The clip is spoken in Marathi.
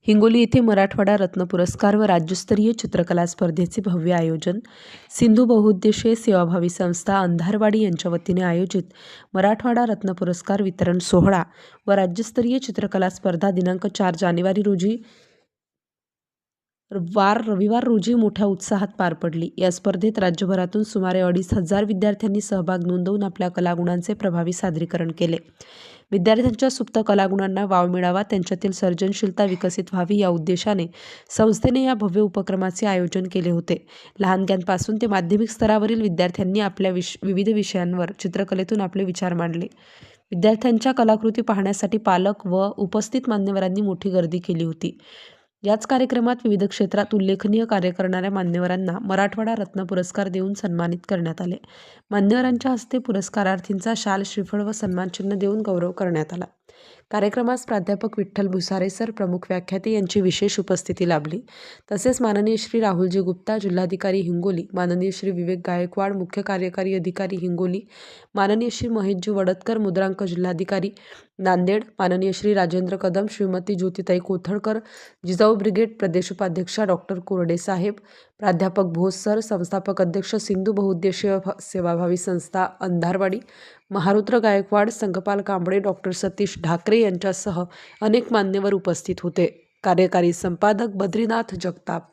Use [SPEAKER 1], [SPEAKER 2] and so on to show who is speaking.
[SPEAKER 1] हिंगोली येथे मराठवाडा रत्न पुरस्कार व राज्यस्तरीय चित्रकला स्पर्धेचे भव्य आयोजन. सिंधू बहुउद्देशीय सेवाभावी संस्था अंधारवाडी यांच्या वतीने आयोजित मराठवाडा रत्न पुरस्कार वितरण सोहळा व राज्यस्तरीय चित्रकला स्पर्धा दिनांक 4 जानेवारी रोजी रविवार रोजी मोठ्या उत्साहात पार पडली. या स्पर्धेत राज्यभरातून सुमारे 2,500 विद्यार्थ्यांनी सहभाग नोंदवून आपल्या कलागुणांचे प्रभावी सादरीकरण केले. विद्यार्थ्यांच्या सुप्त कलागुणांना वाव मिळावा, त्यांच्यातील सर्जनशीलता विकसित व्हावी या उद्देशाने संस्थेने या भव्य उपक्रमाचे आयोजन केले होते. लहानग्यांपासून ते माध्यमिक स्तरावरील विद्यार्थ्यांनी आपल्या विविध विषयांवर चित्रकलेतून आपले विचार मांडले. विद्यार्थ्यांच्या कलाकृती पाहण्यासाठी पालक व उपस्थित मान्यवरांनी मोठी गर्दी केली होती. याच कार्यक्रमात विविध क्षेत्रात उल्लेखनीय कार्य करणाऱ्या मान्यवरांना मराठवाडा रत्न पुरस्कार देऊन सन्मानित करण्यात आले. मान्यवरांच्या हस्ते पुरस्कारार्थींचा शाल, श्रीफळ व सन्मानचिन्ह देऊन गौरव करण्यात आला. कार्यक्रमास प्राध्यापक विठ्ठल भुसारे सर, प्रमुख व्याख्याते यांची विशेष उपस्थिती लाभली. तसेच माननीय श्री राहुलजी गुप्ता, जिल्हाधिकारी हिंगोली, माननीय श्री विवेक गायकवाड, मुख्य कार्यकारी अधिकारी हिंगोली, माननीय श्री महेशजी वडतकर, मुद्रांक जिल्हाधिकारी नांदेड, माननीय श्री राजेंद्र कदम, श्रीमती ज्योतिताई कोथळकर, जिजाऊ ब्रिगेड प्रदेश उपाध्यक्षा डॉक्टर कोरडे साहेब, प्राध्यापक भोस सर, संस्थापक अध्यक्ष सिंधू बहुउद्देशीय सेवाभावी संस्था अंधारवाडी, महारुद्र गायकवाड, संघपाल कांबळे, डॉक्टर सतीश ढाकरे यांच्यासह अनेक मान्यवर उपस्थित होते. कार्यकारी संपादक बद्रीनाथ जगताप.